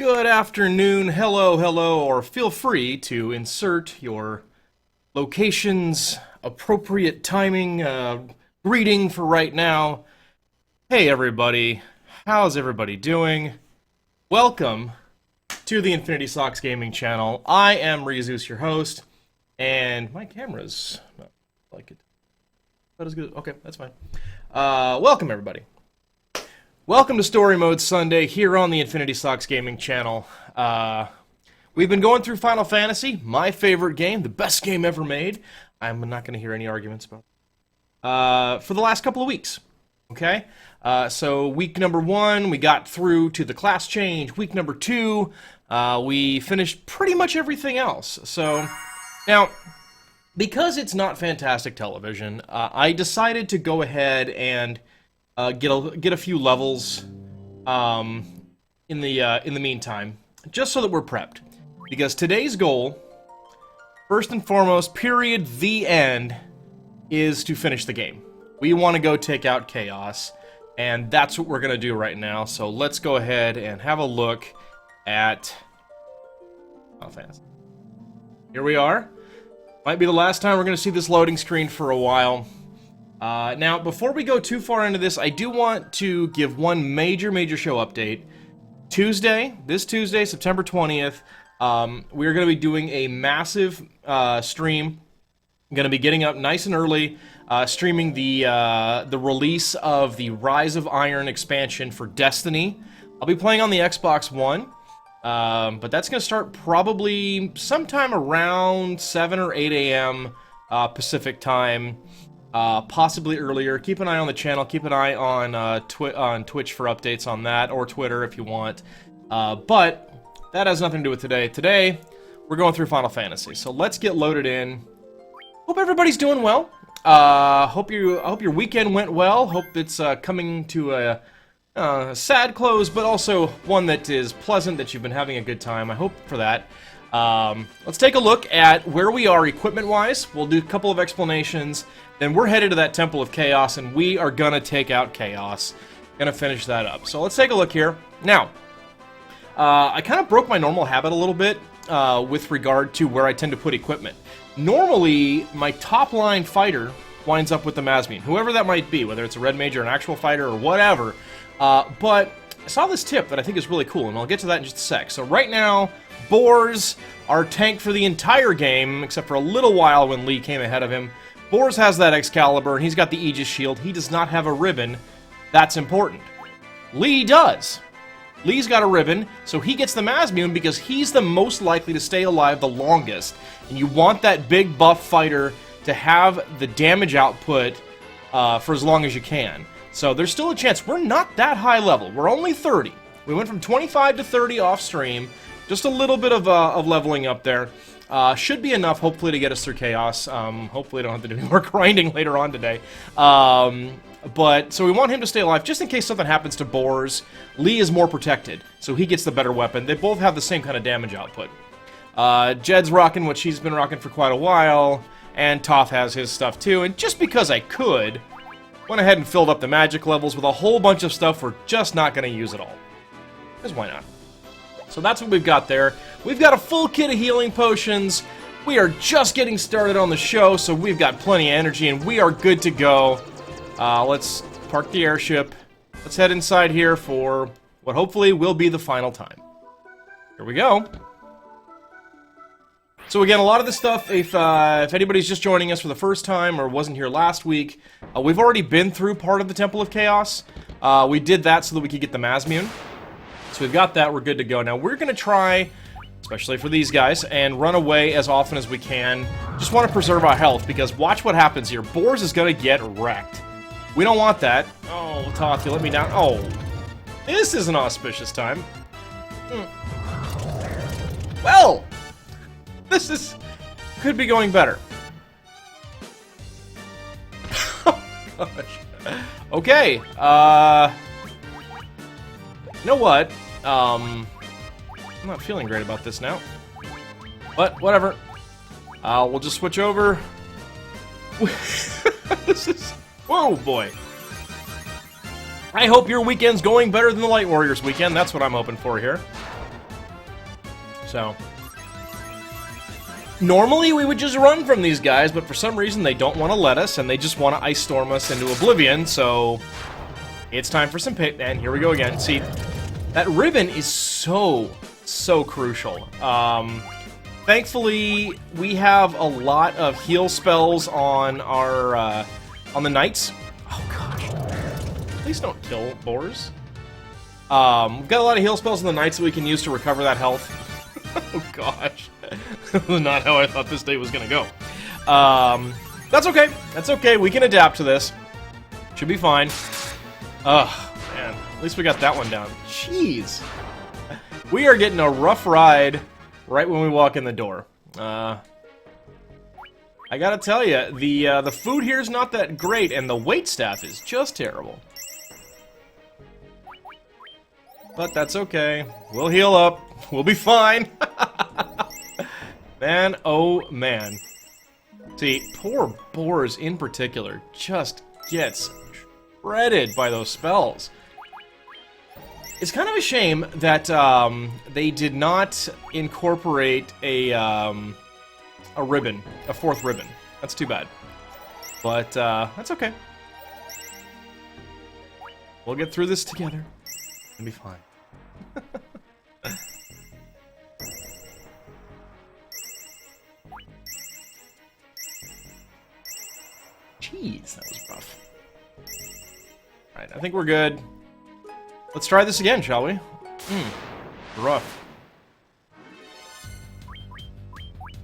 Good afternoon, hello, hello, or feel free to insert your location's appropriate timing greeting for right now. Hey everybody, how's everybody doing? Welcome to the Infinity Socks Gaming channel. I am Rezus, your host, and my camera's not like it. That is good. Okay, that's fine. Welcome everybody. Welcome to Story Mode Sunday here on the Infinity Socks Gaming channel. We've been going through Final Fantasy, my favorite game, the best game ever made. I'm not going to hear any arguments about it. For the last couple of weeks. Okay? So week number 1, we got through to the class change. Week number 2, we finished pretty much everything else. So, now, because it's not fantastic television, I decided to go ahead and get a few levels in the meantime, just so that we're prepped. Because today's goal, first and foremost, period, the end, is to finish the game. We want to go take out Chaos, and that's what we're going to do right now. So let's go ahead and have a look at Final Fantasy. Here we are. Might be the last time we're going to see this loading screen for a while. Now, before we go too far into this, I do want to give one major show update. This Tuesday, September 20th, we're going to be doing a massive stream. I'm going to be getting up nice and early, streaming the release of the Rise of Iron expansion for Destiny. I'll be playing on the Xbox One, but that's going to start probably sometime around 7 or 8 a.m. Pacific time. Possibly earlier. Keep an eye on the channel. Keep an eye on Twitch for updates on that, or Twitter if you want. But that has nothing to do with today. Today, we're going through Final Fantasy. So let's get loaded in. Hope everybody's doing well. Hope your weekend went well. Hope it's coming to a sad close, but also one that is pleasant, that you've been having a good time. I hope for that. Let's take a look at where we are equipment-wise. We'll do a couple of explanations. Then we're headed to that Temple of Chaos, and we are gonna take out Chaos. Gonna finish that up. So let's take a look here. Now, I kind of broke my normal habit a little bit with regard to where I tend to put equipment. Normally, my top-line fighter winds up with the Mazmune, whoever that might be, whether it's a red mage or an actual fighter or whatever. But I saw this tip that I think is really cool, and I'll get to that in just a sec. So right now, Bors, our tank for the entire game, except for a little while when Lee came ahead of him. Bors has that Excalibur, and he's got the Aegis shield. He does not have a ribbon. That's important. Lee does. Lee's got a ribbon, so he gets the Mazmune because he's the most likely to stay alive the longest. And you want that big buff fighter to have the damage output for as long as you can. So there's still a chance. We're not that high level. We're only 30. We went from 25 to 30 off stream. Just a little bit of leveling up there. Should be enough, hopefully, to get us through Chaos. Hopefully I don't have to do any more grinding later on today. But, so we want him to stay alive, just in case something happens to Bors. Lee is more protected, so he gets the better weapon. They both have the same kind of damage output. Jed's rocking what she's been rocking for quite a while, and Toph has his stuff too. And just because I could, went ahead and filled up the magic levels with a whole bunch of stuff we're just not going to use at all. Because why not? So that's what we've got there. We've got a full kit of healing potions. We are just getting started on the show, so we've got plenty of energy, and we are good to go. Let's park the airship. Let's head inside here for what hopefully will be the final time. Here we go. So again, a lot of the stuff, if anybody's just joining us for the first time or wasn't here last week, we've already been through part of the Temple of Chaos. We did that so that we could get the Mazmune. So we've got that, we're good to go. Now we're going to try, especially for these guys, and run away as often as we can. Just want to preserve our health, because watch what happens here. Bors is going to get wrecked. We don't want that. Oh, Toph, you let me down. Oh, this is an auspicious time. Well, this could be going better. Oh, gosh. Okay, you know what? I'm not feeling great about this now. But, whatever. We'll just switch over. This is... Whoa, boy. I hope your weekend's going better than the Light Warriors weekend. That's what I'm hoping for here. So, normally we would just run from these guys, but for some reason they don't want to let us, and they just want to Ice Storm us into oblivion, so it's time for some pit, and here we go again. See, that ribbon is so crucial. Thankfully, we have a lot of heal spells on our, on the knights. Oh gosh, please don't kill boars. We've got a lot of heal spells on the knights that we can use to recover that health. Oh gosh. Not how I thought this day was gonna go. That's okay. That's okay. We can adapt to this. Should be fine. Ugh, man. At least we got that one down. Jeez. We are getting a rough ride right when we walk in the door. I gotta tell you, the food here is not that great, and the waitstaff is just terrible. But that's okay. We'll heal up. We'll be fine. Man, oh man. See, poor boars in particular just gets shredded by those spells. It's kind of a shame that they did not incorporate a ribbon, a fourth ribbon. That's too bad. But that's okay. We'll get through this together. It'll be fine. Jeez, that was rough. Alright, I think we're good. Let's try this again, shall we? Rough.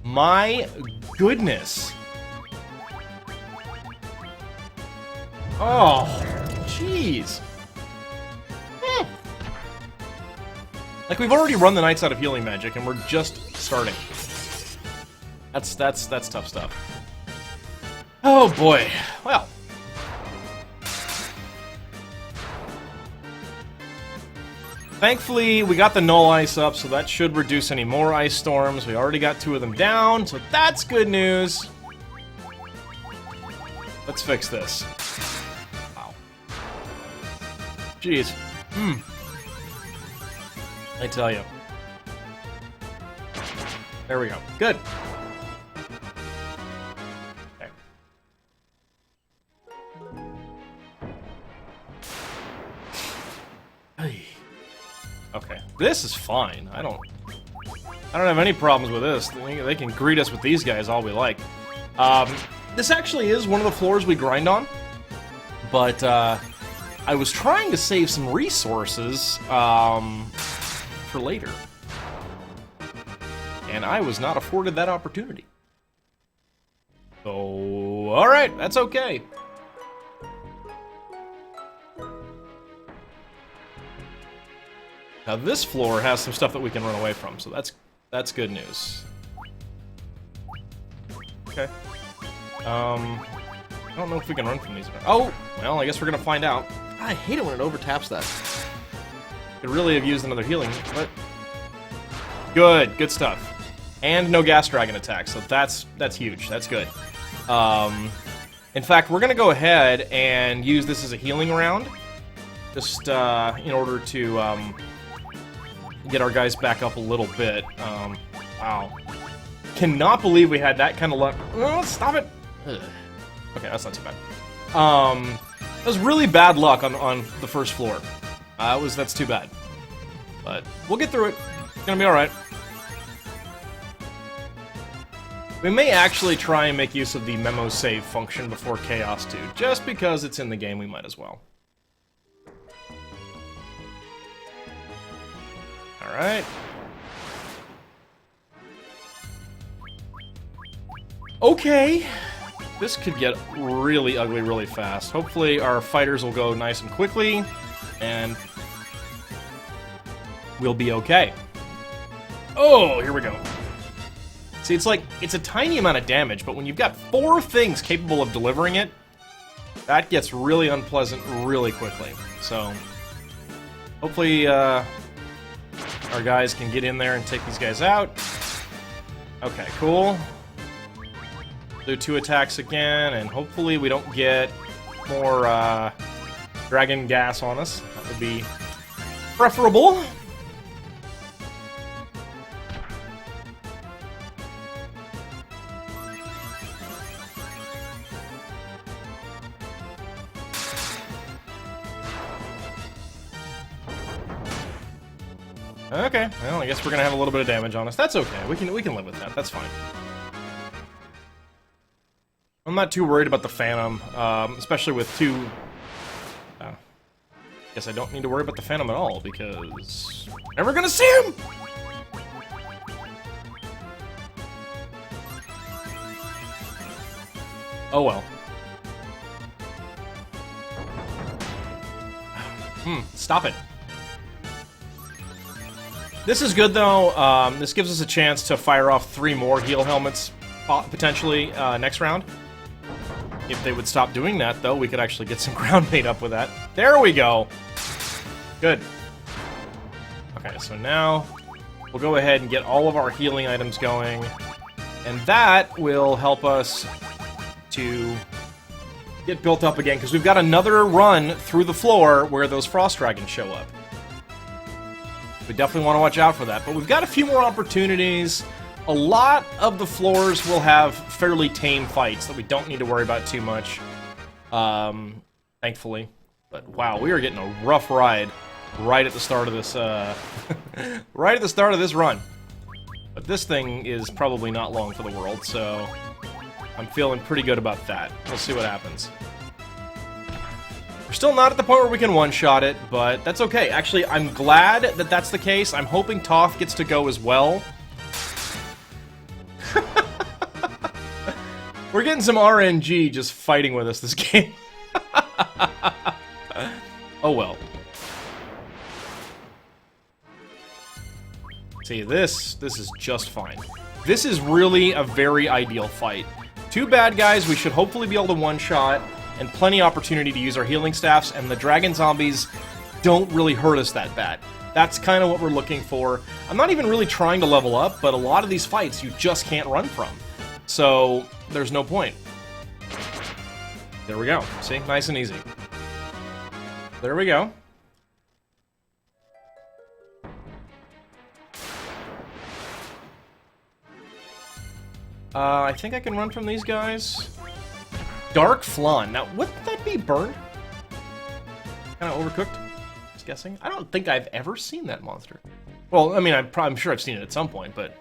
My goodness. Oh, jeez. Like, we've already run the knights out of healing magic, and we're just starting. That's tough stuff. Oh boy. Well. Thankfully, we got the null ice up, so that should reduce any more ice storms. We already got 2 of them down, so that's good news. Let's fix this. Wow. Jeez. I tell you. There we go. Good. Okay. Okay. This is fine. I don't have any problems with this. They can greet us with these guys all we like. This actually is one of the floors we grind on, but I was trying to save some resources for later, and I was not afforded that opportunity. So, alright, that's okay. Now this floor has some stuff that we can run away from, so that's good news. Okay. I don't know if we can run from these. Oh, well, I guess we're gonna find out. I hate it when it overtaps that. Could really have used another healing, but good stuff. And no gas dragon attack, so that's huge. That's good. In fact, we're gonna go ahead and use this as a healing round, just in order to get our guys back up a little bit. Wow. Cannot believe we had that kind of luck. Oh, stop it! Ugh. Okay, that's not too bad. That was really bad luck on the first floor. That's too bad. But we'll get through it. It's gonna be alright. We may actually try and make use of the memo save function before Chaos 2. Just because it's in the game, we might as well. Alright. Okay. This could get really ugly really fast. Hopefully our fighters will go nice and quickly, and we'll be okay. Oh, here we go. See, it's a tiny amount of damage, but when you've got 4 things capable of delivering it, that gets really unpleasant really quickly. So, hopefully, our guys can get in there and take these guys out. Okay, cool. Do 2 attacks again, and hopefully we don't get more, dragon gas on us. That would be preferable. Okay, well, I guess we're gonna have a little bit of damage on us. That's okay. We can live with that. That's fine. I'm not too worried about the Phantom, especially with two... guess I don't need to worry about the Phantom at all, because... never gonna see him! Oh well. Stop it. This is good, though. This gives us a chance to fire off 3 more heal helmets, potentially, next round. If they would stop doing that, though, we could actually get some ground made up with that. There we go! Good. Okay, so now we'll go ahead and get all of our healing items going, and that will help us to get built up again, because we've got another run through the floor where those Frost Dragons show up. We definitely want to watch out for that, but we've got a few more opportunities. A lot of the floors will have fairly tame fights that we don't need to worry about too much, thankfully. But wow, we are getting a rough ride right at the start of this, right at the start of this run. But this thing is probably not long for the world, so I'm feeling pretty good about that. We'll see what happens. We're still not at the point where we can one-shot it, but that's okay. Actually, I'm glad that that's the case. I'm hoping Toph gets to go as well. We're getting some RNG just fighting with us this game. Oh well. See, this is just fine. This is really a very ideal fight. 2 bad guys we should hopefully be able to one-shot, and plenty of opportunity to use our healing staffs, and the dragon zombies don't really hurt us that bad. That's kind of what we're looking for. I'm not even really trying to level up, but a lot of these fights you just can't run from. So, there's no point. There we go. See? Nice and easy. There we go. I think I can run from these guys. Dark Flan. Now, would that be burned? Kind of overcooked? Just guessing. I don't think I've ever seen that monster. Well, I mean, I'm sure I've seen it at some point, but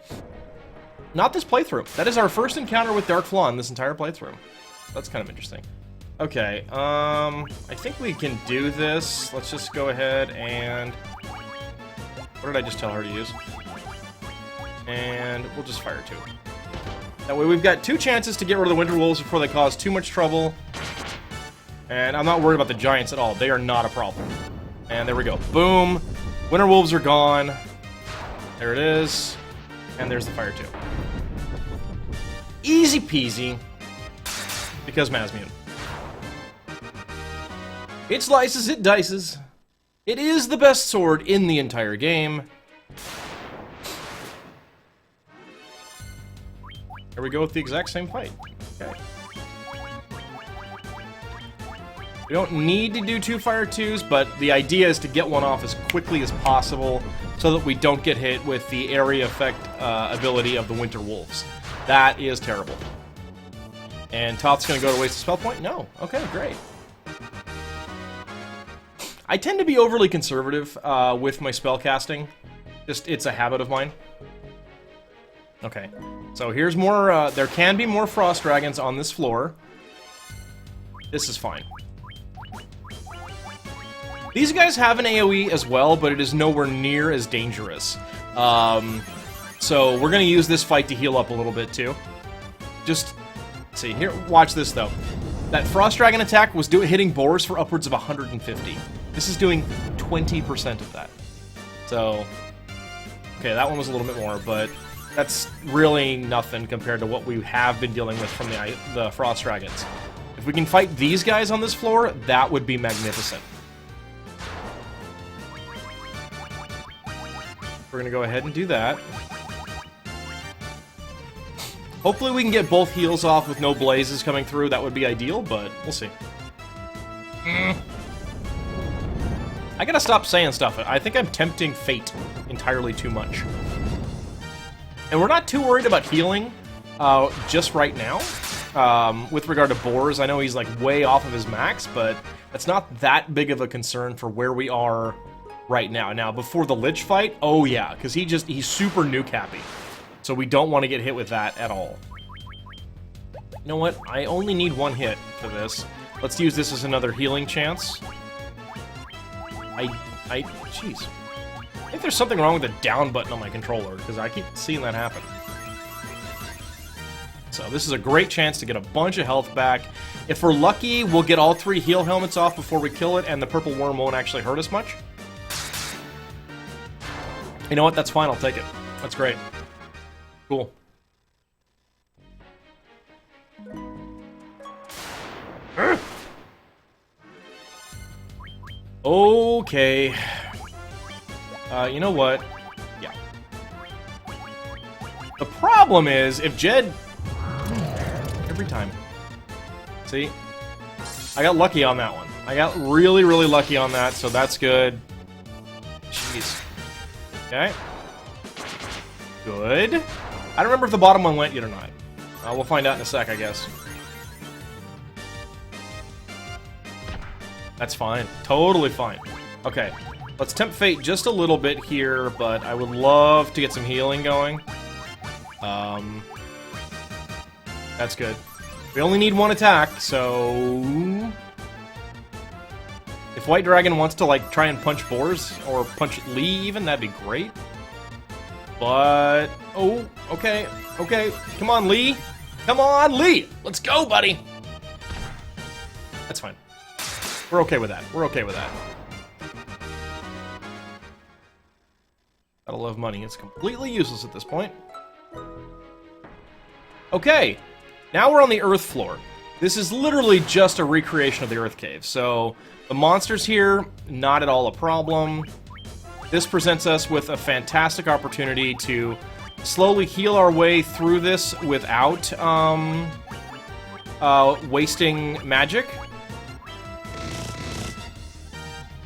not this playthrough. That is our first encounter with Dark Flan this entire playthrough. That's kind of interesting. Okay, I think we can do this. Let's just go ahead and... what did I just tell her to use? And we'll just fire 2. That way we've got 2 chances to get rid of the Winter Wolves before they cause too much trouble. And I'm not worried about the Giants at all. They are not a problem. And there we go. Boom! Winter Wolves are gone. There it is. And there's the fire 2. Easy peasy. Because Mazmian. It slices, it dices. It is the best sword in the entire game. Here we go with the exact same fight. Okay. We don't need to do 2 fire 2s, but the idea is to get one off as quickly as possible so that we don't get hit with the area effect ability of the Winter Wolves. That is terrible. And Toth's gonna go to waste a spell point? No. Okay, great. I tend to be overly conservative with my spell casting. Just, it's a habit of mine. Okay, so here's more, there can be more Frost Dragons on this floor. This is fine. These guys have an AoE as well, but it is nowhere near as dangerous. So we're gonna use this fight to heal up a little bit too. Just, see, here, watch this though. That Frost Dragon attack was hitting boars for upwards of 150. This is doing 20% of that. So, okay, that one was a little bit more, but that's really nothing compared to what we have been dealing with from the Frost Dragons. If we can fight these guys on this floor, that would be magnificent. We're gonna go ahead and do that. Hopefully we can get both heals off with no blazes coming through. That would be ideal, but we'll see. I gotta stop saying stuff. I think I'm tempting fate entirely too much. And we're not too worried about healing just right now. With regard to boars, I know he's like way off of his max, but that's not that big of a concern for where we are right now. Now, before the Lich fight, oh yeah, because he's super nuke happy. So we don't want to get hit with that at all. You know what? I only need one hit for this. Let's use this as another healing chance. Jeez. I think there's something wrong with the down button on my controller, because I keep seeing that happen. So this is a great chance to get a bunch of health back. If we're lucky, we'll get all 3 heal helmets off before we kill it, and the purple worm won't actually hurt us much. You know what? That's fine. I'll take it. That's great. Cool. Okay. You know what? Yeah. The problem is, if Jed... Every time. See? I got lucky on that one. I got really, really lucky on that, so that's good. Jeez. Okay. Good. I don't remember if the bottom one went yet or not. We'll find out in a sec, I guess. That's fine. Totally fine. Okay. Let's tempt fate just a little bit here, but I would love to get some healing going. That's good. We only need 1 attack, so... If White Dragon wants to, like, try and punch Boars, or punch Lee even, that'd be great. But... Oh, okay. Okay. Come on, Lee. Come on, Lee! Let's go, buddy! That's fine. We're okay with that. We're okay with that. Gotta love money. It's completely useless at this point. Okay. Now we're on the Earth floor. This is literally just a recreation of the Earth Cave. So, the monsters here, not at all a problem. This presents us with a fantastic opportunity to slowly heal our way through this without wasting magic.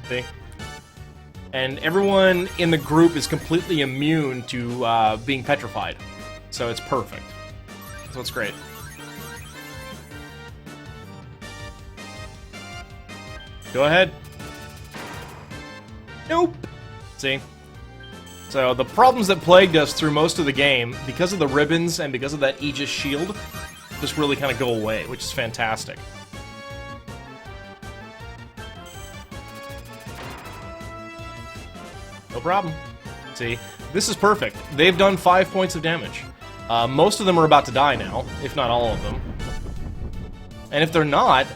See? And everyone in the group is completely immune to being petrified. So it's perfect. So it's great. Go ahead. Nope. See? So the problems that plagued us through most of the game, because of the ribbons and because of that Aegis shield, just really kind of go away, which is fantastic. No problem. See? This is perfect. They've done 5 points of damage. Most of them are about to die now, if not all of them. And if they're not...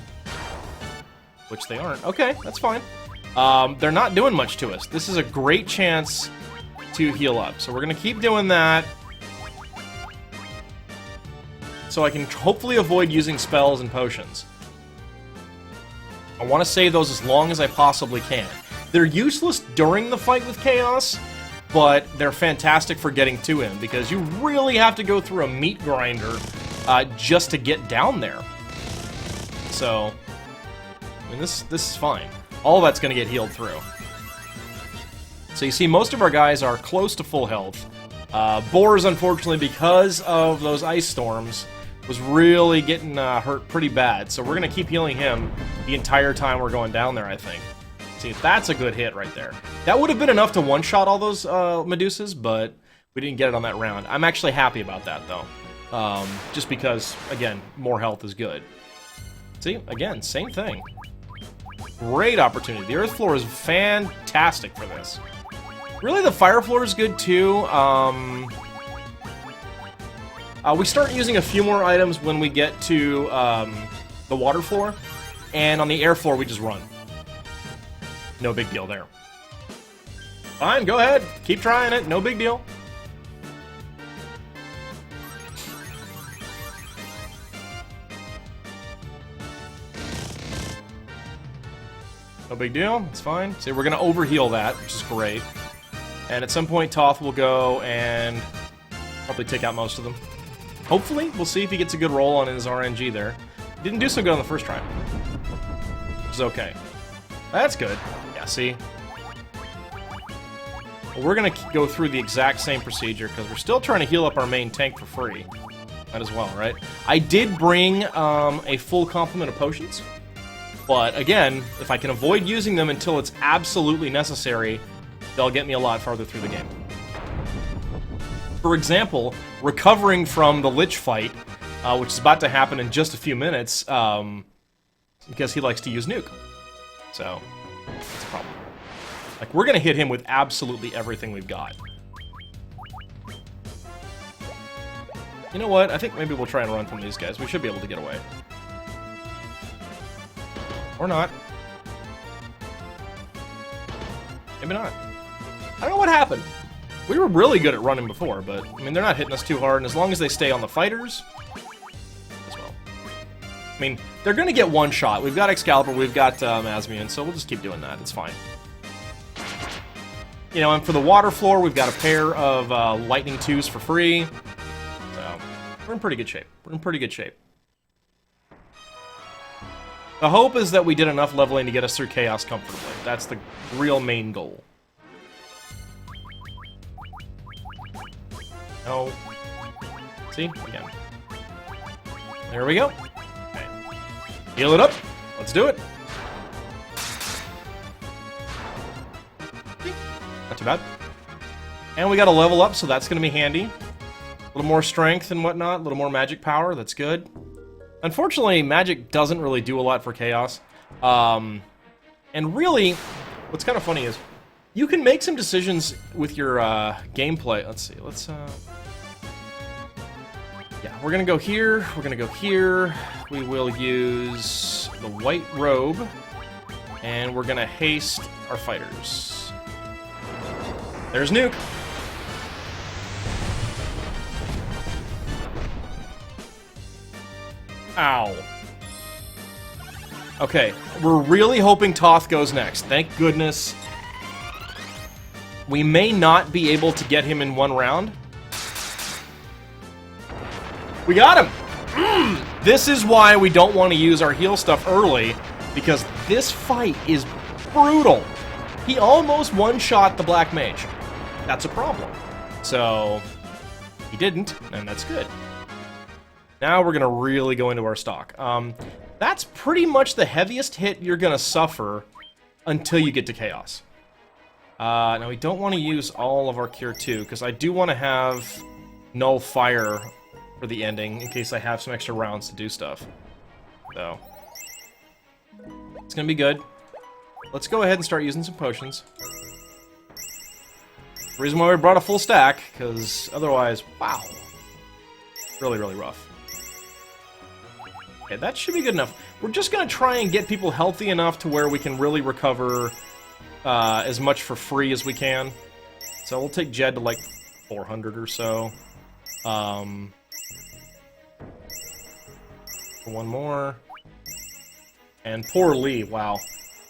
Which they aren't. Okay, that's fine. They're not doing much to us. This is a great chance to heal up. So we're going to keep doing that. So I can hopefully avoid using spells and potions. I want to save those as long as I possibly can. They're useless during the fight with Chaos, but they're fantastic for getting to him, because you really have to go through a meat grinder just to get down there. So, I mean, this is fine. All that's going to get healed through. So you see, most of our guys are close to full health. Boars, unfortunately, because of those ice storms, was really getting hurt pretty bad. So we're going to keep healing him the entire time we're going down there, I think. See, that's a good hit right there. That would have been enough to one-shot all those Medusas, but we didn't get it on that round. I'm actually happy about that, though. Just because, again, more health is good. See, again, same thing. Great opportunity. The earth floor is fantastic for this. Really, the fire floor is good, too. We start using a few more items when we get to the water floor, and on the air floor, we just run. No big deal there. Fine, go ahead. Keep trying it. No big deal. No big deal. It's fine. See, we're going to overheal that, which is great. And at some point, Toth will go and probably take out most of them. Hopefully, we'll see if he gets a good roll on his RNG there. Didn't do so good on the first try. Which is okay. That's good. Yeah, see? Well, we're going to go through the exact same procedure, because we're still trying to heal up our main tank for free. That as well, right? I did bring a full complement of potions. But, again, if I can avoid using them until it's absolutely necessary, they'll get me a lot farther through the game. For example, recovering from the Lich fight, which is about to happen in just a few minutes, because he likes to use Nuke. So, that's a problem. Like, we're gonna hit him with absolutely everything we've got. You know what? I think maybe we'll try and run from these guys. We should be able to get away. Or not. Maybe not. I don't know what happened. We were really good at running before, but, I mean, they're not hitting us too hard, and as long as they stay on the fighters, as well. I mean, they're gonna get one shot. We've got Excalibur, we've got Asmian, so we'll just keep doing that. It's fine. You know, and for the water floor, we've got a pair of Lightning 2s for free. So, we're in pretty good shape. We're in pretty good shape. The hope is that we did enough leveling to get us through Chaos comfortably. That's the real main goal. No. See? Again. There we go. Okay. Heal it up. Let's do it. Not too bad. And we got a level up, so that's going to be handy. A little more strength and whatnot, a little more magic power, that's good. Unfortunately, magic doesn't really do a lot for Chaos. And really, what's kind of funny is, you can make some decisions with your gameplay. Let's see, yeah, we're gonna go here, we're gonna go here. We will use the white robe, and we're gonna haste our fighters. There's Nuke. Ow. Okay, we're really hoping Toth goes next. Thank goodness. We may not be able to get him in one round. We got him! This is why we don't want to use our heal stuff early, because this fight is brutal. He almost one-shot the Black Mage. That's a problem. So, he didn't, and that's good. Now we're going to really go into our stock. That's pretty much the heaviest hit you're going to suffer until you get to Chaos. Now we don't want to use all of our Cure 2, because I do want to have Null Fire for the ending, in case I have some extra rounds to do stuff. So, it's going to be good. Let's go ahead and start using some potions. The reason why we brought a full stack, because otherwise, wow. Really, really rough. Okay, that should be good enough. We're just going to try and get people healthy enough to where we can really recover as much for free as we can. So we'll take Jed to like 400 or so. One more. And poor Lee, wow.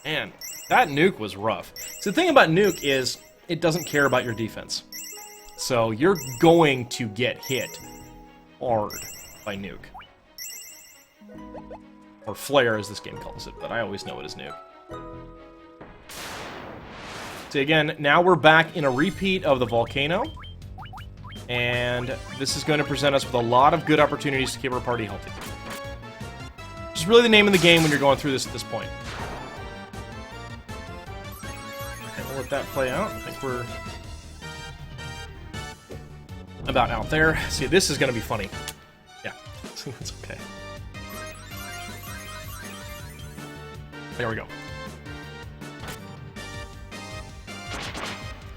Man, that nuke was rough. So the thing about nuke is, it doesn't care about your defense. So you're going to get hit hard by nuke. Or flare, as this game calls it, but I always know it as nuke. So again, now we're back in a repeat of the volcano. And this is going to present us with a lot of good opportunities to keep our party healthy. Which is really the name of the game when you're going through this at this point. Okay, we'll let that play out. I think we're about out there. See, this is going to be funny. Yeah, it's okay. There we go.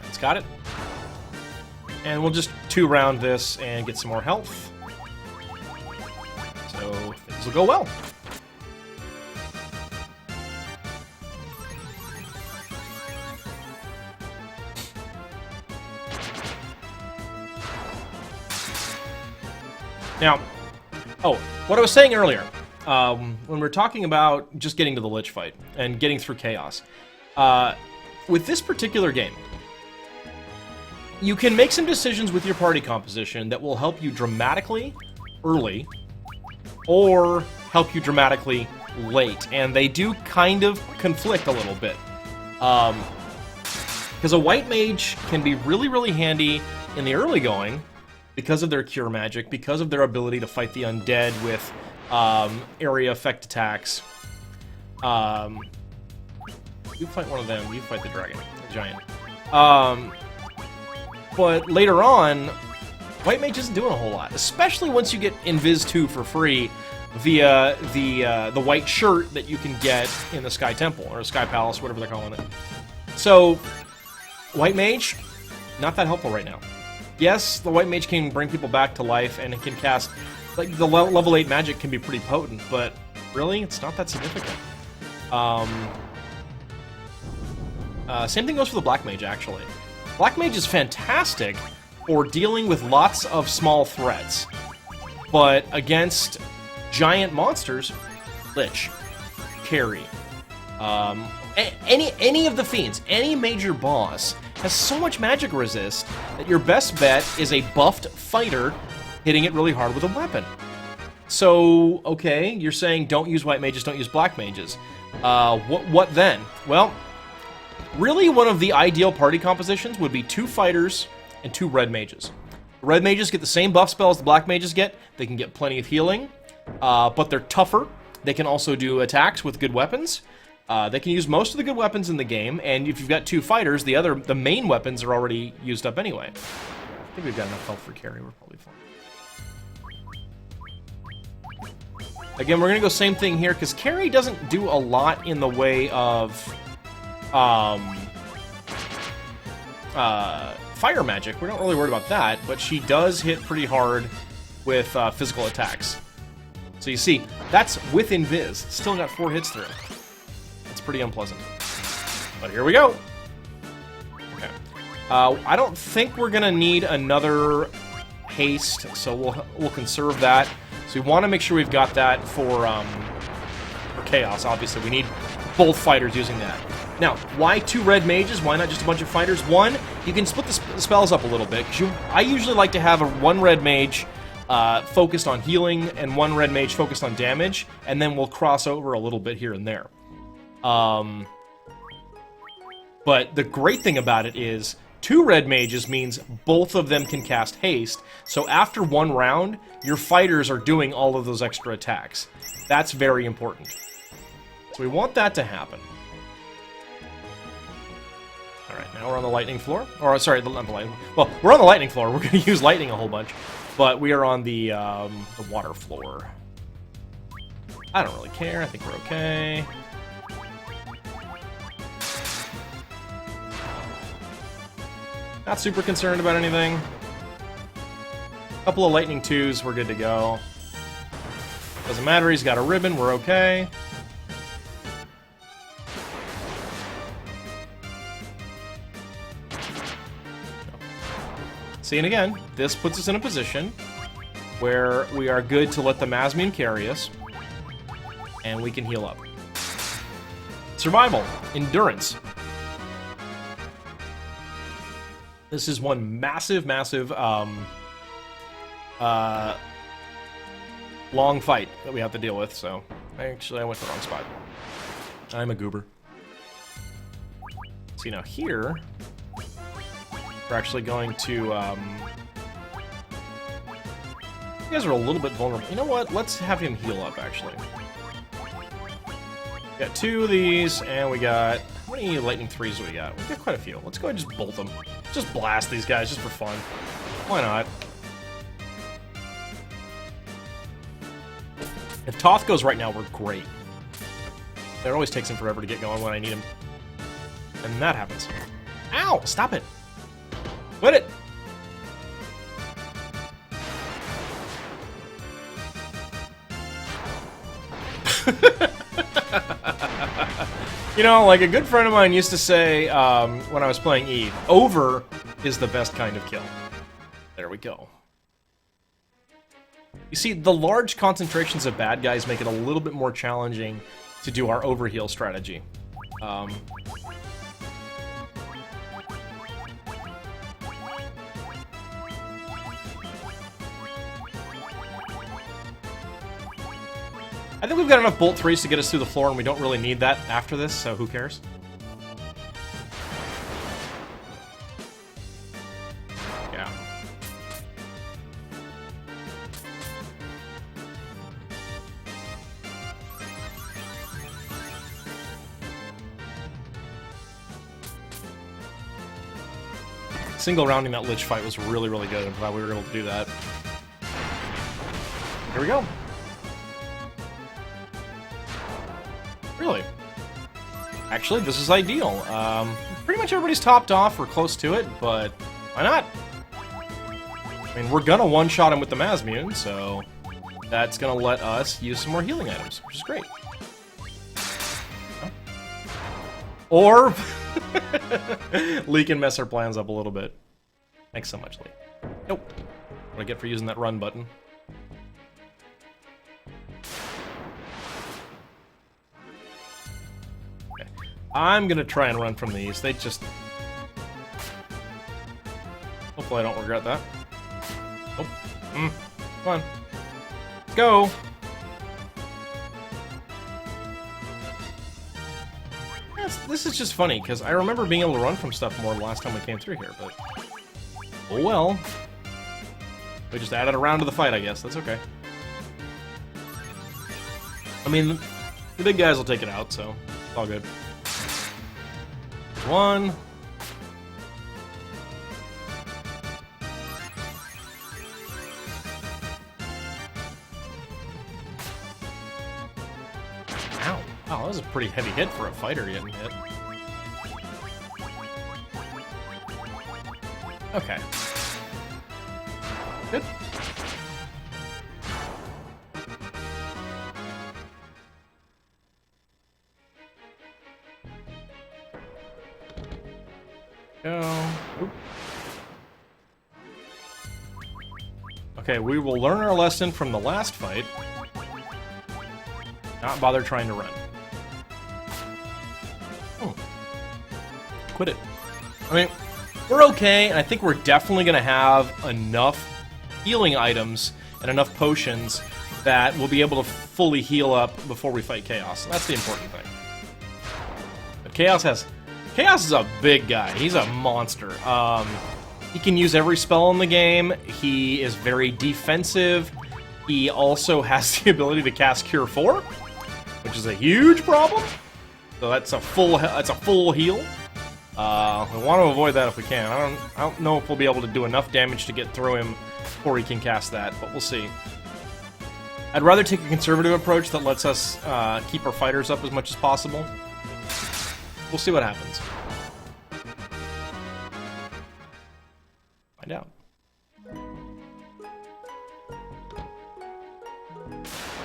It's got it. And we'll just 2-round this and get some more health. So things will go well. Now, oh, what I was saying earlier, when we're talking about just getting to the Lich fight and getting through Chaos, with this particular game, you can make some decisions with your party composition that will help you dramatically early, or help you dramatically late, and they do kind of conflict a little bit. Because a white mage can be really, really handy in the early going, because of their cure magic, because of their ability to fight the undead with area effect attacks. You fight one of them, you fight the dragon, the giant. But later on, White Mage isn't doing a whole lot, especially once you get Invis 2 for free via the white shirt that you can get in the Sky Temple, or Sky Palace, whatever they're calling it. So, White Mage, not that helpful right now. Yes, the White Mage can bring people back to life, and it can cast... Like, the level 8 magic can be pretty potent, but really, it's not that significant. Same thing goes for the Black Mage, actually. Black Mage is fantastic for dealing with lots of small threats, but against giant monsters, Lich, Carry, any of the Fiends, any major boss has so much magic resist that your best bet is a buffed fighter hitting it really hard with a weapon. So, okay, you're saying don't use White Mages, don't use Black Mages. What then? Well, really one of the ideal party compositions would be 2 fighters and 2 Red Mages. The Red Mages get the same buff spells the Black Mages get. They can get plenty of healing, but they're tougher. They can also do attacks with good weapons. They can use most of the good weapons in the game, and if you've got 2 fighters, the main weapons are already used up anyway. I think we've got enough health for Carry. We're probably fine. Again, we're going to go same thing here, because Carry doesn't do a lot in the way of fire magic. We're not really worried about that, but she does hit pretty hard with physical attacks. So you see, that's with Invis. Still got 4 hits through. That's pretty unpleasant. But here we go. Okay. I don't think we're going to need another haste, so we'll conserve that. So we want to make sure we've got that for Chaos, obviously. We need both fighters using that. Now, why 2 Red Mages? Why not just a bunch of fighters? One, you can split the spells up a little bit. I usually like to have 1 Red Mage focused on healing and 1 Red Mage focused on damage, and then we'll cross over a little bit here and there. But the great thing about it is 2 Red Mages means both of them can cast haste, so after 1 round, your fighters are doing all of those extra attacks. That's very important. So we want that to happen. Alright, now we're on the lightning floor. Or, sorry, not the lightning. Well, we're on the lightning floor. We're going to use lightning a whole bunch. But we are on the water floor. I don't really care. I think we're okay. Not super concerned about anything. Couple of lightning 2s, we're good to go. Doesn't matter, he's got a ribbon, we're okay. See, and again, this puts us in a position where we are good to let the Masmian carry us, and we can heal up. Survival, endurance. This is one massive, long fight that we have to deal with, so... Actually, I went to the wrong spot. I'm a goober. See, now here... We're actually going to, You guys are a little bit vulnerable. You know what? Let's have him heal up, actually. We got 2 of these, and we got... How many lightning 3s do we got? We got quite a few. Let's go ahead and just bolt them. Just blast these guys, just for fun. Why not? If Toth goes right now, we're great. It always takes him forever to get going when I need him. And that happens. Ow! Stop it! Quit it! You know, like a good friend of mine used to say when I was playing Eve, over is the best kind of kill. There we go. You see, the large concentrations of bad guys make it a little bit more challenging to do our overheal strategy. I think we've got enough Bolt 3s to get us through the floor, and we don't really need that after this, so who cares? Yeah. single rounding that Lich fight was really, really good. I'm glad we were able to do that. Here we go. Really? Actually, this is ideal. Pretty much everybody's topped off or close to it, but why not? I mean, we're gonna one-shot him with the Mazmune, so that's gonna let us use some more healing items, which is great. Or Lee can mess our plans up a little bit. Thanks so much, Lee. Nope. What I get for using that run button. Okay. I'm gonna try and run from these. They just... Hopefully I don't regret that. Nope. Come on. Let's go! This is just funny, because I remember being able to run from stuff more the last time we came through here, but... Oh well. We just added a round to the fight, I guess. That's okay. I mean, the big guys will take it out, so it's all good. One. Ow. Oh, that was a pretty heavy hit for a fighter getting hit. Okay. Good. Go. Oop. Okay, we will learn our lesson from the last fight. Not bother trying to run. Quit it. I mean, we're okay, and I think we're definitely going to have enough healing items and enough potions that we'll be able to fully heal up before we fight Chaos. That's the important thing. But Chaos is a big guy. He's a monster. He can use every spell in the game. He is very defensive. He also has the ability to cast Cure 4, which is a huge problem. So that's a full heal. We want to avoid that if we can. I don't know if we'll be able to do enough damage to get through him before he can cast that, but we'll see. I'd rather take a conservative approach that lets us keep our fighters up as much as possible. We'll see what happens. Find out.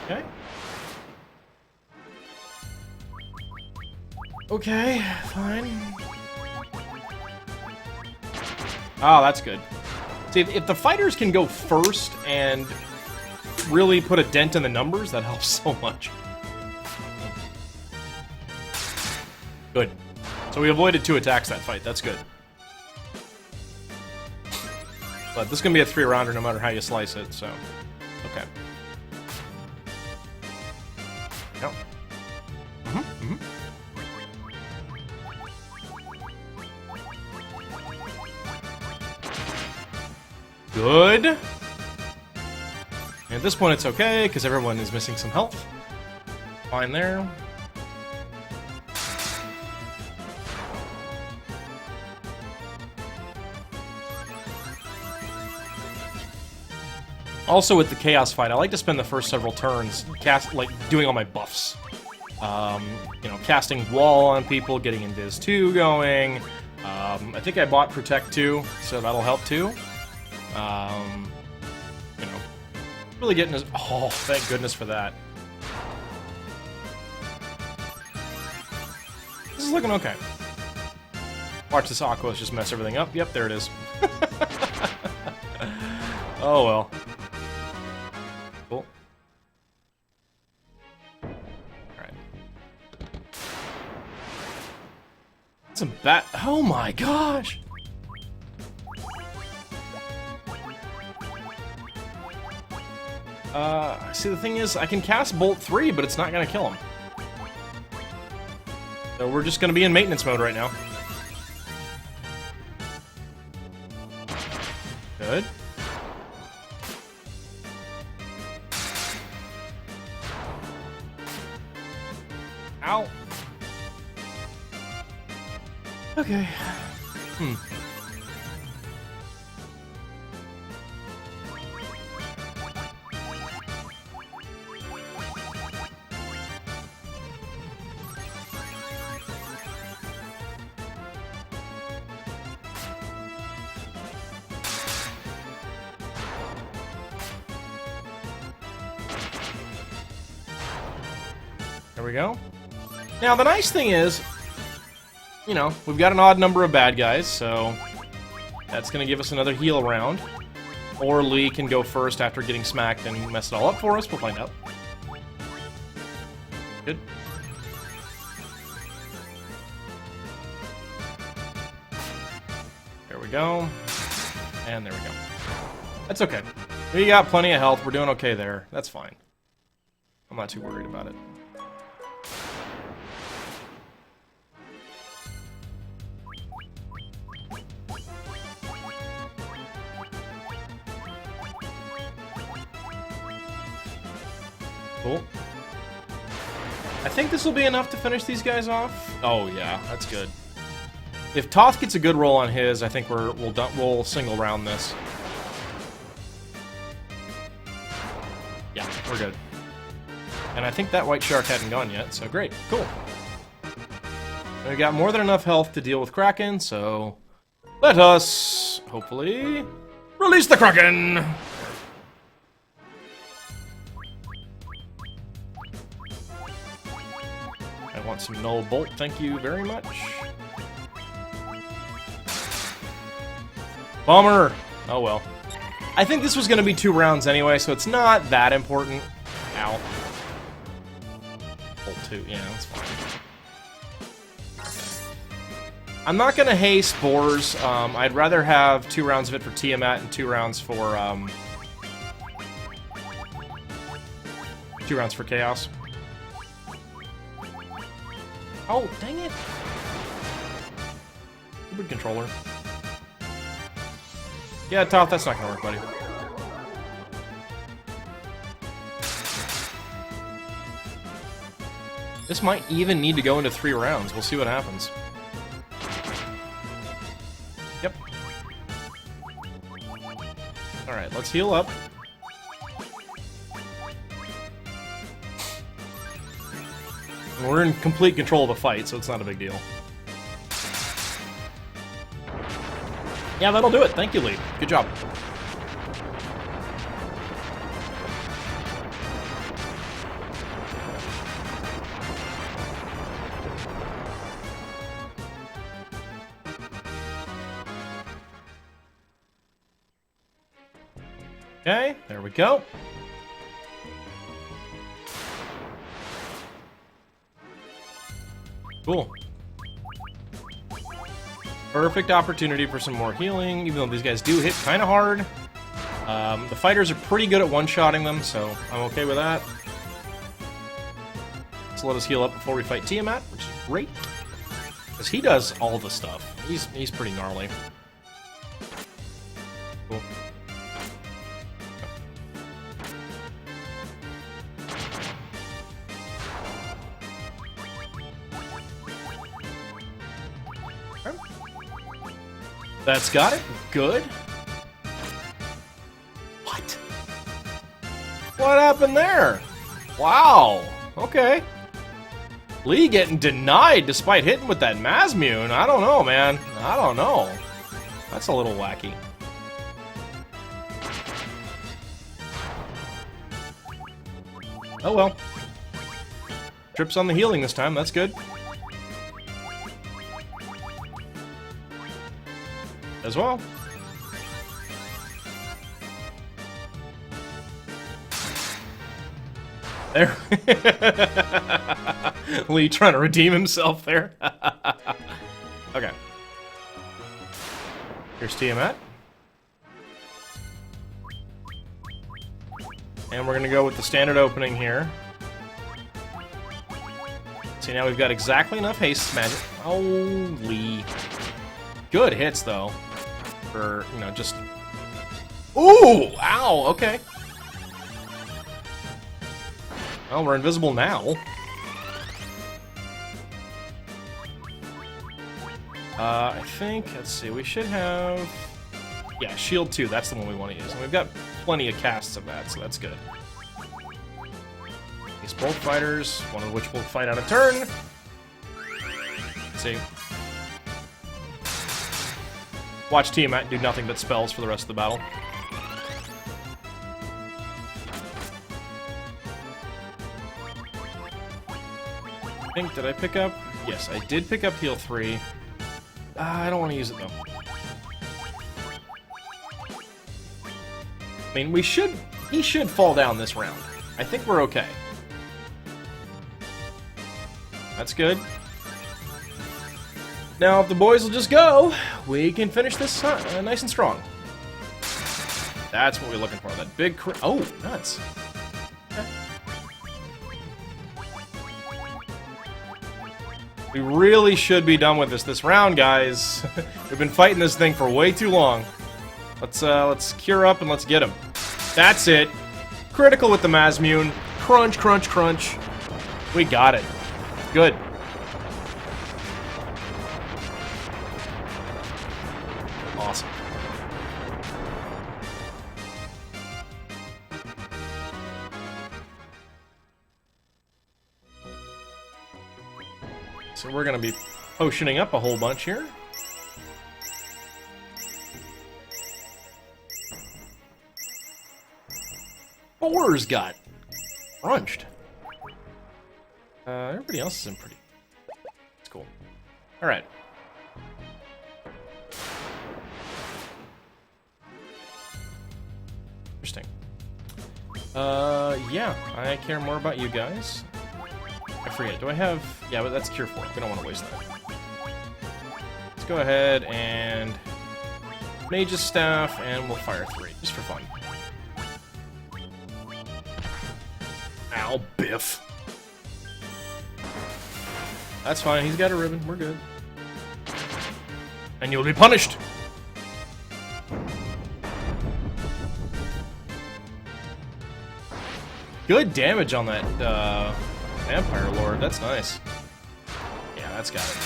Okay. Okay, fine. Oh, that's good. See, if the fighters can go first and really put a dent in the numbers, that helps so much. Good. So we avoided 2 attacks that fight. That's good. But this is going to be a 3-rounder no matter how you slice it, so... Okay. No. Good. And at this point it's okay, because everyone is missing some health. Fine there. Also with the Chaos fight, I like to spend the first several turns doing all my buffs. You know, casting Wall on people, getting Invis 2 going. I think I bought Protect 2, so that'll help too. You know, really getting his... Oh, thank goodness for that. This is looking okay. Watch this Aquos just mess everything up. Yep, there it is. Oh well. Cool. Alright. Some bat... Oh my gosh! See, the thing is, I can cast Bolt 3, but it's not gonna kill him. So we're just gonna be in maintenance mode right now. Good. Ow. Okay. There we go. Now, the nice thing is, you know, we've got an odd number of bad guys, so that's going to give us another heal round. Or Lee can go first after getting smacked and mess it all up for us. We'll find out. Good. There we go. And there we go. That's okay. We got plenty of health. We're doing okay there. That's fine. I'm not too worried about it. Cool. I think this will be enough to finish these guys off. Oh yeah, that's good. If Toth gets a good roll on his, I think we'll single round this. Yeah, we're good. And I think that white shark hadn't gone yet, so great, cool. And we got more than enough health to deal with Kraken, so let us hopefully release the Kraken. I want some null bolt, thank you very much. Bummer! Oh well. I think this was going to be 2 rounds anyway, so it's not that important. Ow. Bolt 2, yeah, that's fine. I'm not going to haste Spores. I'd rather have 2 rounds of it for Tiamat and 2 rounds for, 2 rounds for Chaos. Oh, dang it! Stupid controller. Yeah, Toth, that's not gonna work, buddy. This might even need to go into 3 rounds. We'll see what happens. Yep. Alright, let's heal up. We're in complete control of the fight, so it's not a big deal. Yeah, that'll do it. Thank you, Lee. Good job. Okay, there we go. Cool. Perfect opportunity for some more healing, even though these guys do hit kind of hard. The fighters are pretty good at one-shotting them, so I'm okay with that. So let us heal up before we fight Tiamat, which is great. Because he does all the stuff. He's pretty gnarly. Cool. That's got it. Good. What? What happened there? Wow. Okay. Lee getting denied despite hitting with that Mazmune. I don't know, man. I don't know. That's a little wacky. Oh well. Trips on the healing this time. That's good. As well. There. Lee trying to redeem himself there. Okay. Here's Tiamat. And we're gonna go with the standard opening here. See, now we've got exactly enough haste magic. Oh, Lee. Good hits, though. For, you know, just... Ooh! Ow! Okay. Well, we're invisible now. I think, let's see, we should have... Yeah, Shield 2, that's the one we want to use. And we've got plenty of casts of that, so that's good. These both fighters, one of which will fight out of turn. Let's see. Watch Tiamat do nothing but spells for the rest of the battle. I think, did I pick up? Yes, I did pick up heal 3. I don't want to use it, though. I mean, he should fall down this round. I think we're okay. That's good. Now, if the boys will just go, we can finish this nice and strong. That's what we're looking for. That big oh, nuts. Okay. We really should be done with this round, guys. We've been fighting this thing for way too long. Let's cure up and let's get him. That's it. Critical with the Mazmune. Crunch, crunch, crunch. We got it. Good. Awesome. So we're gonna be potioning up a whole bunch here. Boar's got crunched. Everybody else is in pretty. It's cool. All right. Interesting. Yeah, I care more about you guys. I forget. Do I have? Yeah, but that's Cure 4. We don't want to waste that. Let's go ahead and Mage's Staff, and we'll fire 3 just for fun. Ow, biff. That's fine. He's got a ribbon. We're good. And you'll be punished. Good damage on that Vampire Lord. That's nice. Yeah, that's got it.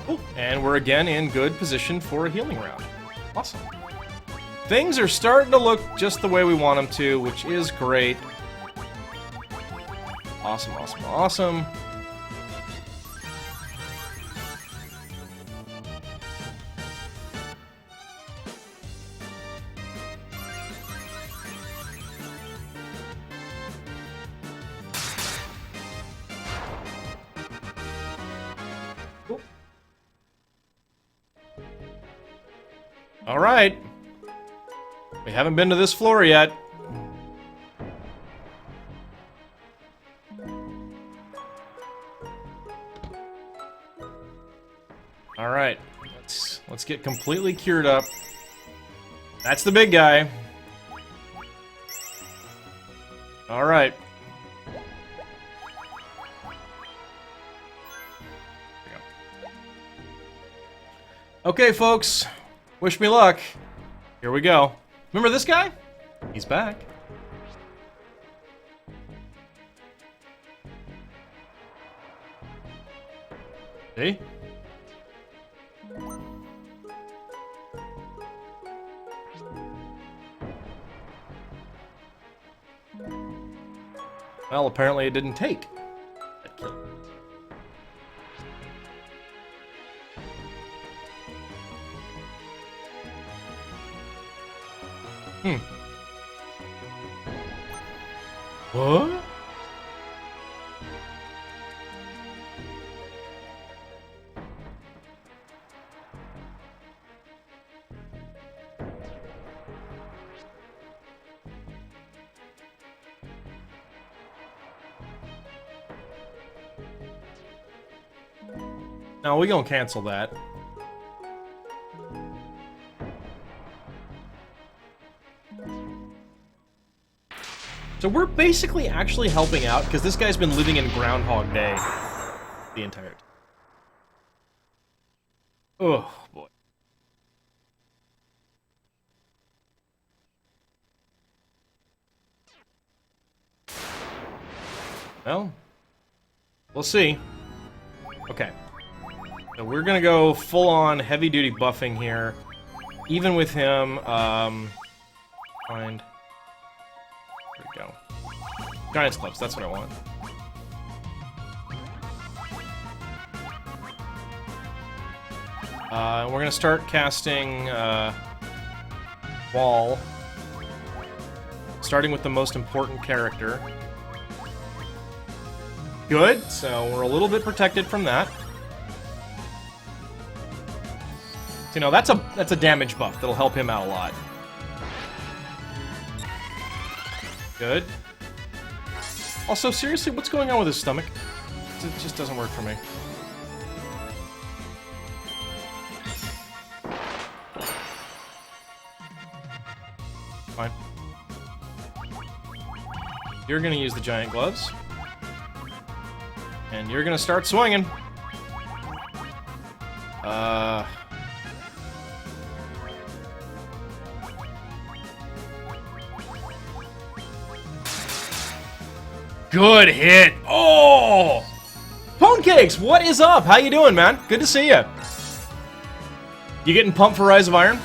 Oh, and we're again in good position for a healing round. Awesome. Things are starting to look just the way we want them to, which is great. Awesome, awesome, awesome. All right. We haven't been to this floor yet. All right. Let's get completely cured up. That's the big guy. All right. Okay, folks. Wish me luck. Here we go. Remember this guy? He's back. See? Well, apparently it didn't take that kill. What? No, we gonna cancel that. So we're basically actually helping out, because this guy's been living in Groundhog Day the entire time. Oh, boy. Well, we'll see. Okay. So we're gonna go full-on heavy-duty buffing here. Even with him, find... There we go. Giant's Clubs, that's what I want. We're gonna start casting, Wall. Starting with the most important character. Good, so we're a little bit protected from that. So, you know, that's a damage buff that'll help him out a lot. Good. Also, seriously, what's going on with his stomach? It just doesn't work for me. Fine. You're gonna use the giant gloves. And you're gonna start swinging. Good hit. Oh! Pone Cakes, what is up? How you doing, man? Good to see you. You getting pumped for Rise of Iron?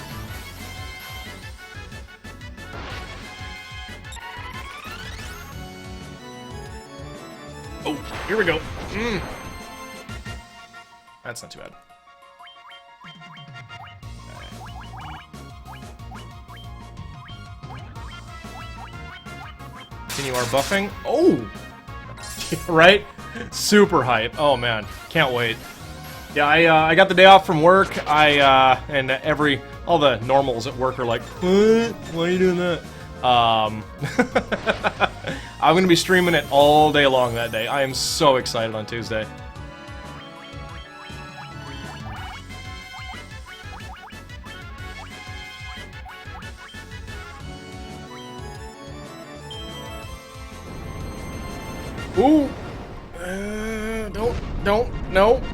Oh, here we go. That's not too bad. Continue our buffing. Oh! Right? Super hype. Oh, man. Can't wait. Yeah, I got the day off from work. And all the normals at work are like, what? Why are you doing that? I'm gonna be streaming it all day long that day. I am so excited on Tuesday. Ooh!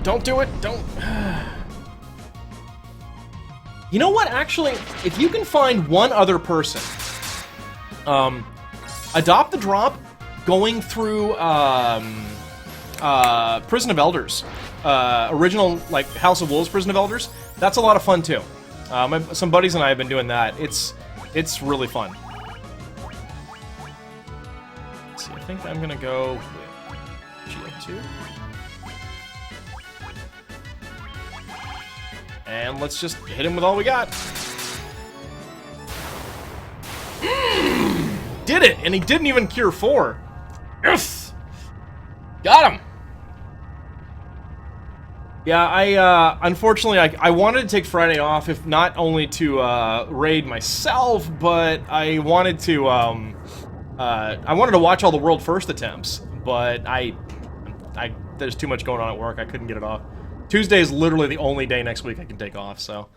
Don't do it, don't. You know what, actually, if you can find one other person, Adopt the Drop going through, Prison of Elders, original, like, House of Wolves Prison of Elders, that's a lot of fun, too. Some buddies and I have been doing that. It's really fun. Let's see, I think I'm gonna go with Shield 2. And let's just hit him with all we got. Did it! And he didn't even cure 4. Yes! Got him! Yeah, unfortunately, I wanted to take Friday off, if not only to, raid myself, but I wanted to, I wanted to watch all the World First attempts, but there's too much going on at work, I couldn't get it off. Tuesday is literally the only day next week I can take off, so...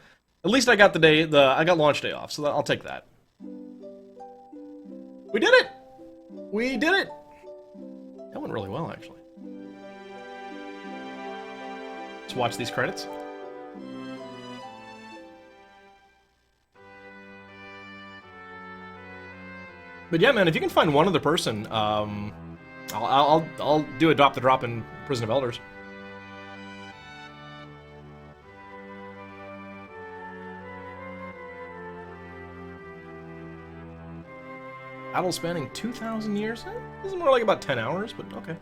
At least I got I got launch day off, so I'll take that. We did it! We did it! That went really well, actually. Let's watch these credits. But yeah, man, if you can find one other person, I'll do Adopt the Drop in Prison of Elders. Battle spanning 2,000 years? This is more like about 10 hours, but okay.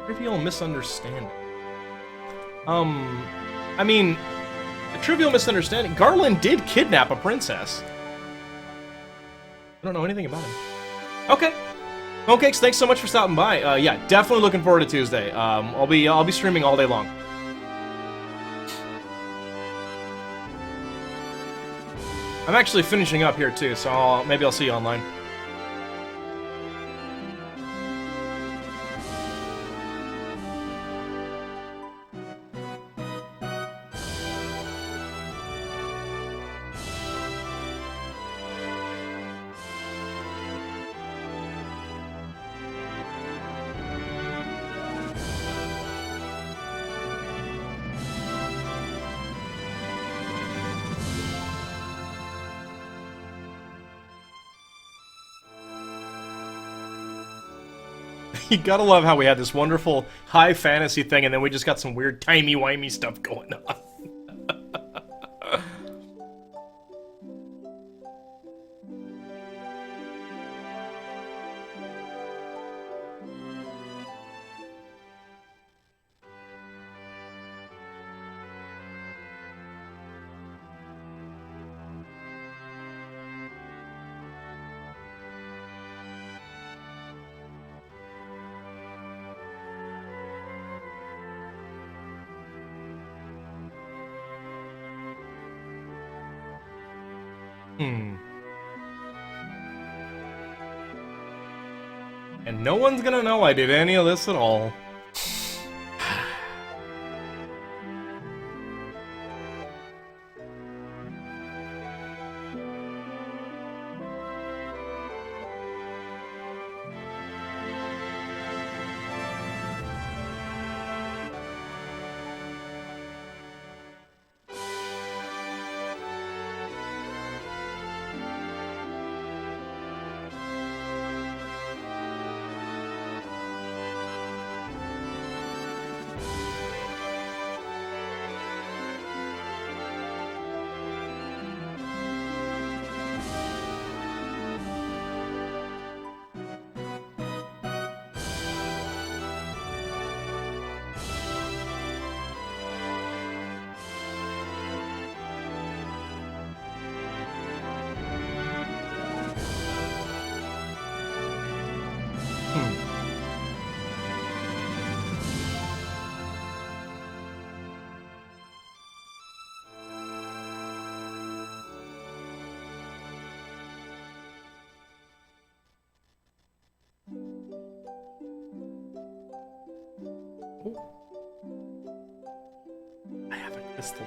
Trivial misunderstanding. I mean, a trivial misunderstanding. Garland did kidnap a princess. I don't know anything about him. Okay. Pone Cakes, thanks so much for stopping by. Yeah, definitely looking forward to Tuesday. I'll be streaming all day long. I'm actually finishing up here too, so maybe I'll see you online. You gotta love how we had this wonderful high fantasy thing, and then we just got some weird timey-wimey stuff going on. Hmm. And no one's gonna know I did any of this at all. I have a pistol.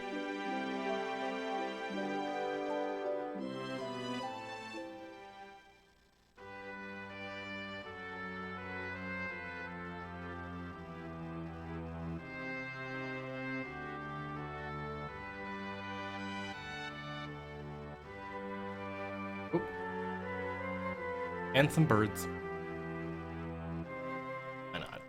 Oop. And some birds. Why not?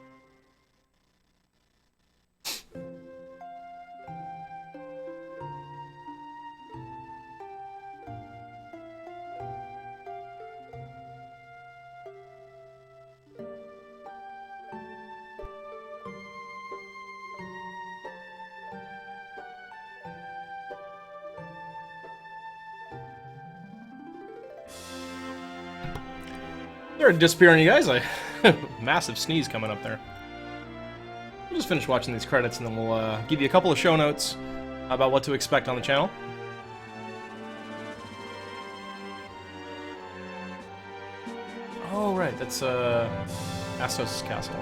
They're disappearing, you guys. Massive sneeze coming up there. We'll just finish watching these credits and then we'll give you a couple of show notes about what to expect on the channel. Oh, right, that's Astos' castle.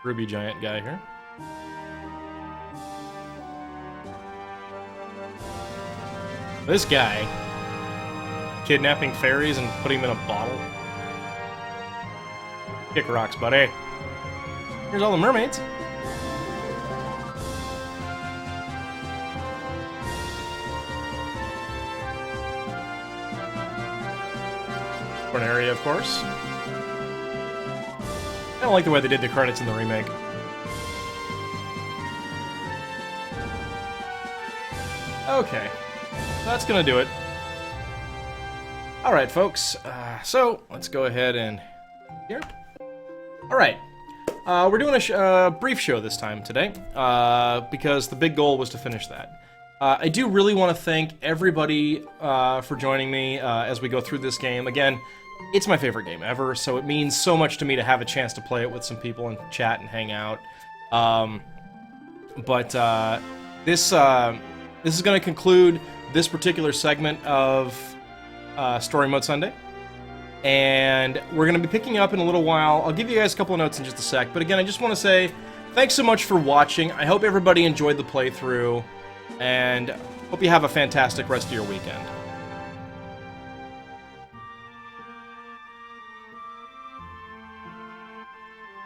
Ruby giant guy here. This guy, kidnapping fairies and putting them in a bottle. Kick rocks, buddy. Here's all the mermaids. Corneria, of course. I don't like the way they did the credits in the remake. Okay. That's gonna do it. Alright, folks. So, let's go ahead and... here. Alright. We're doing a brief show this time today, because the big goal was to finish that. I do really want to thank everybody for joining me as we go through this game. Again, it's my favorite game ever, so it means so much to me to have a chance to play it with some people and chat and hang out. This is going to conclude this particular segment of Story Mode Sunday. And we're going to be picking up in a little while. I'll give you guys a couple of notes in just a sec. But again, I just want to say thanks so much for watching. I hope everybody enjoyed the playthrough. And hope you have a fantastic rest of your weekend.